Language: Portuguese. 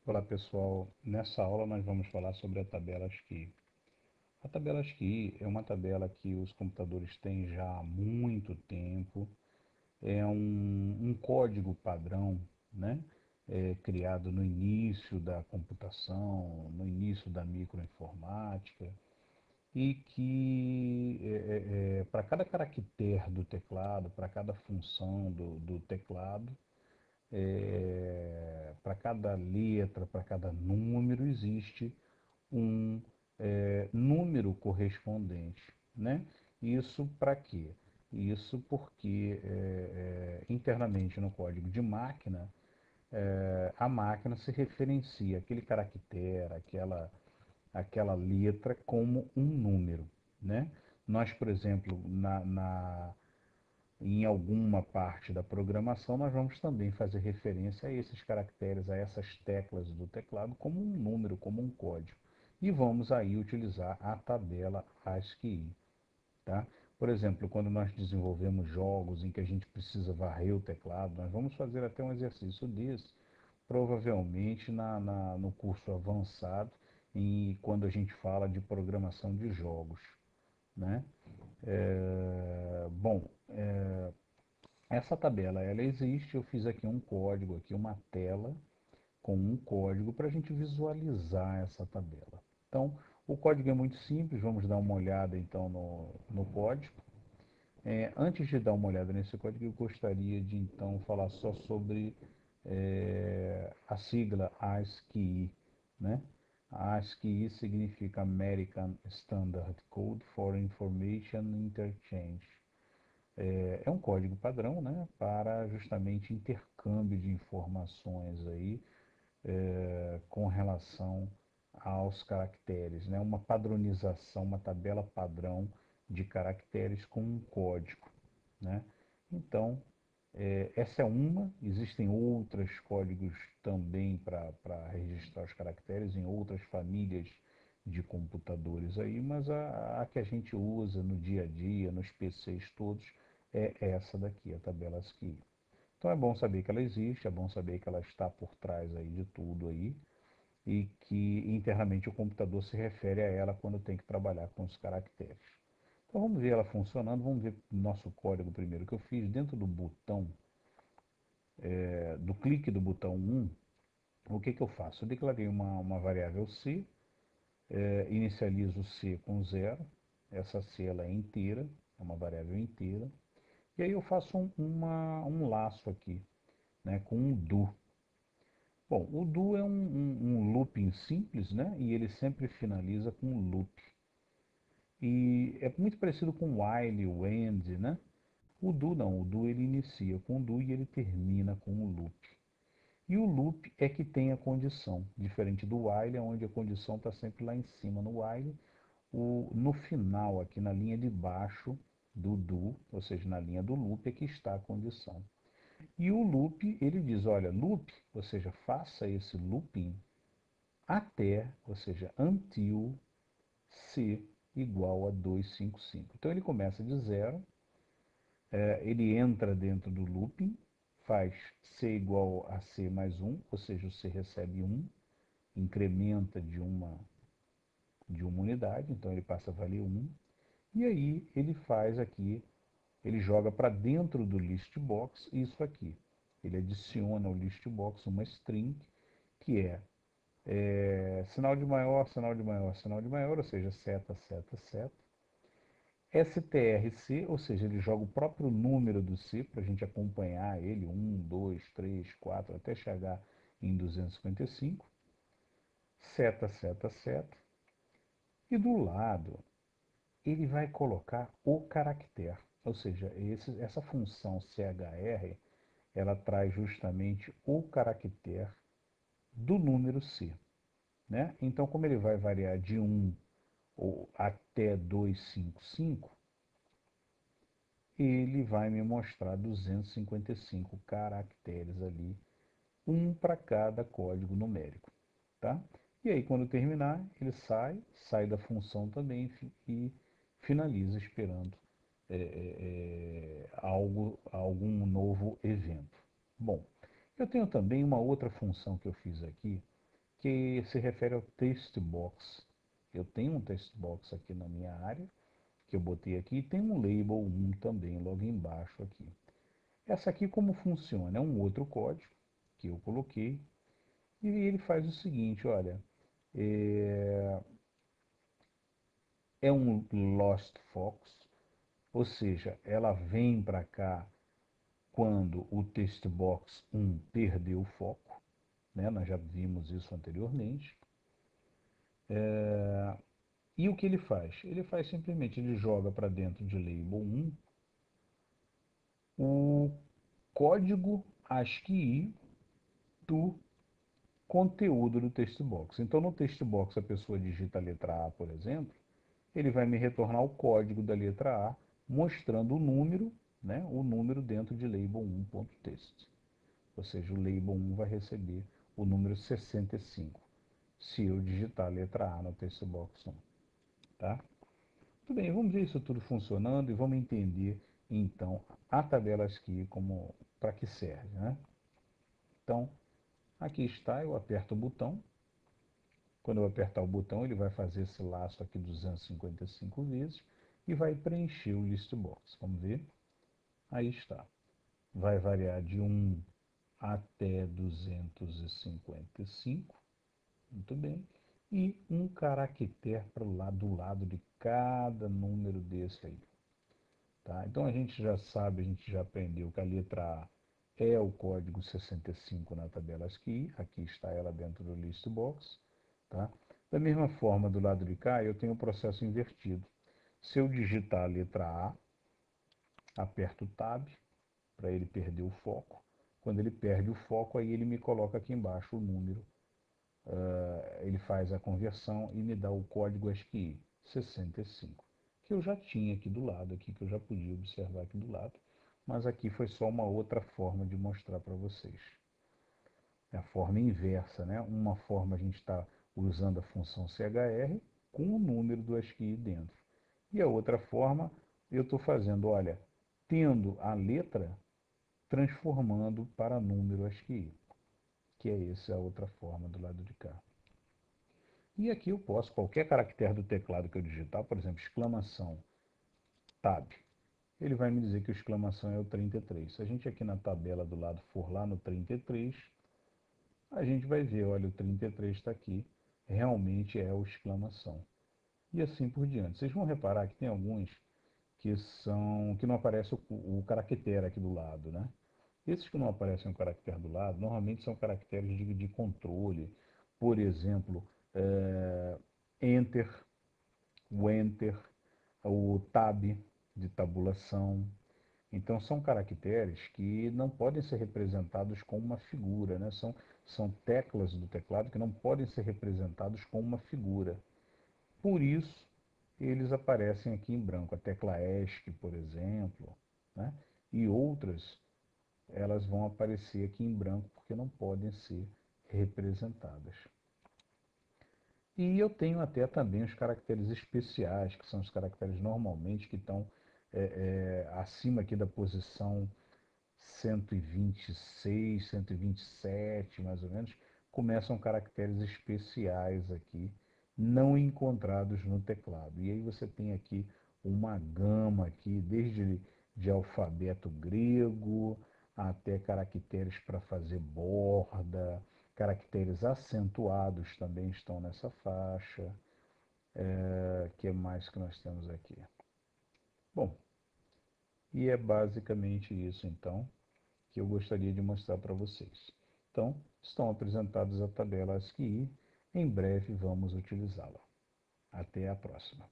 Olá pessoal, nessa aula nós vamos falar sobre a tabela ASCII. A tabela ASCII é uma tabela que os computadores têm já há muito tempo, é um código padrão, né? Criado no início da computação, no início da microinformática, e que para cada caractere do teclado, para cada função do teclado, para cada letra, para cada número, existe um número correspondente, né? Isso para quê? Isso porque internamente no código de máquina, a máquina se referencia aquele caractere, aquela letra como um número, né? Nós, por exemplo, em alguma parte da programação, nós vamos também fazer referência a esses caracteres, a essas teclas do teclado, como um número, como um código. E vamos aí utilizar a tabela ASCII. Tá? Por exemplo, quando nós desenvolvemos jogos em que a gente precisa varrer o teclado, nós vamos fazer até um exercício desse, provavelmente no curso avançado, quando a gente fala de programação de jogos. Né? Bom, essa tabela ela existe, eu fiz aqui um código, aqui uma tela com um código para a gente visualizar essa tabela. Então, o código é muito simples, vamos dar uma olhada então no código. Antes de dar uma olhada nesse código, eu gostaria de então falar só sobre a sigla ASCII, né? A ASCII significa American Standard Code for Information Interchange. É um código padrão, né, para justamente intercâmbio de informações aí com relação aos caracteres, né, uma padronização, uma tabela padrão de caracteres com um código, né? Então, essa é uma, existem outros códigos também para registrar os caracteres em outras famílias de computadores aí, mas a que a gente usa no dia a dia, nos PCs todos, é essa daqui, a tabela ASCII. Então é bom saber que ela existe, é bom saber que ela está por trás aí de tudo aí e que internamente o computador se refere a ela quando tem que trabalhar com os caracteres. Então vamos ver ela funcionando, vamos ver o nosso código primeiro que eu fiz dentro do botão, do clique do botão 1, o que eu faço? Eu declarei uma variável C, inicializo C com zero, essa C ela é inteira, é uma variável inteira, e aí eu faço um laço aqui, né, com um do. Bom, o do é um looping simples, né, e ele sempre finaliza com um loop. E é muito parecido com o while, o end, né? O do não, o do ele inicia com o do e ele termina com o loop. E o loop é que tem a condição, diferente do while, onde a condição está sempre lá em cima no while, no final, aqui na linha de baixo do, ou seja, na linha do loop, é que está a condição. E o loop, ele diz, olha, loop, ou seja, faça esse looping até, ou seja, until C igual a 255. Então ele começa de zero, ele entra dentro do looping, faz C igual a C mais 1, ou seja, o C recebe 1, incrementa de uma unidade, então ele passa a valer 1, e aí ele faz aqui, ele joga para dentro do list box isso aqui. Ele adiciona ao list box uma string, que sinal de maior, sinal de maior, sinal de maior, ou seja, seta, seta, seta. strc, ou seja, ele joga o próprio número do C para a gente acompanhar ele, 1, 2, 3, 4, até chegar em 255. Seta, seta, seta. E do lado, ele vai colocar o caractere. Ou seja, essa função chr, ela traz justamente o caractere do número C. Né? Então, como ele vai variar de 1 ou até 255, ele vai me mostrar 255 caracteres ali, um para cada código numérico. Tá? E aí, quando terminar, ele sai da função também e finaliza esperando algum novo evento. Bom, eu tenho também uma outra função que eu fiz aqui, que se refere ao text box. Eu tenho um text box aqui na minha área, que eu botei aqui, e tem um label 1 também logo embaixo aqui. Essa aqui como funciona? É um outro código que eu coloquei, e ele faz o seguinte, olha, é, é um lost focus, ou seja, ela vem para cá quando o text box 1 perdeu o foco, né? Nós já vimos isso anteriormente. E o que ele faz? Ele faz simplesmente, ele joga para dentro de label 1 o código ASCII do conteúdo do text box. Então, no text box, a pessoa digita a letra A, por exemplo, ele vai me retornar o código da letra A, mostrando o número, né, o número dentro de label 1.text. Ou seja, o label 1 vai receber o número 65, se eu digitar a letra A no text box 1. Tá? Tudo bem, vamos ver isso tudo funcionando e vamos entender, então, a tabela ASCII como para que serve. Né? Então, aqui está, eu aperto o botão. Quando eu apertar o botão, ele vai fazer esse laço aqui 255 vezes e vai preencher o list box. Vamos ver? Aí está. Vai variar de 1 até 255. Muito bem. E um caractere para o lado, do lado de cada número desse aí. Tá? Então a gente já sabe, a gente já aprendeu que a letra A é o código 65 na tabela ASCII. Aqui está ela dentro do list box. Tá? Da mesma forma, do lado de cá, eu tenho o processo invertido. Se eu digitar a letra A, aperto o Tab para ele perder o foco. Quando ele perde o foco, aí ele me coloca aqui embaixo o número. Ele faz a conversão e me dá o código ASCII 65, que eu já tinha aqui do lado, aqui, que eu já podia observar aqui do lado, mas aqui foi só uma outra forma de mostrar para vocês. É a forma inversa, né? Uma forma a gente está usando a função CHR com o número do ASCII dentro. E a outra forma, eu estou fazendo, olha, tendo a letra transformando para número ASCII, que é essa a outra forma do lado de cá. E aqui eu posso, qualquer caractere do teclado que eu digitar, por exemplo, exclamação, tab, ele vai me dizer que o exclamação é o 33. Se a gente aqui na tabela do lado for lá no 33, a gente vai ver, olha, o 33 está aqui, realmente é o exclamação. E assim por diante. Vocês vão reparar que tem alguns que não aparece o caractere aqui do lado, né? Esses que não aparecem o caractere do lado, normalmente são caracteres de controle. Por exemplo, Enter, o Enter, o Tab de tabulação. Então são caracteres que não podem ser representados com uma figura, né? São teclas do teclado que não podem ser representados com uma figura. Por isso, eles aparecem aqui em branco. A tecla ESC, por exemplo, né? E outras, elas vão aparecer aqui em branco porque não podem ser representadas. E eu tenho até também os caracteres especiais, que são os caracteres normalmente que estão acima aqui da posição 126, 127, mais ou menos, começam caracteres especiais aqui, não encontrados no teclado. E aí você tem aqui uma gama aqui, desde de alfabeto grego até caracteres para fazer borda, caracteres acentuados também estão nessa faixa. Que mais que nós temos aqui? Bom, e é basicamente isso então que eu gostaria de mostrar para vocês. Então, estão apresentadas a tabela ASCII, em breve vamos utilizá-la. Até a próxima.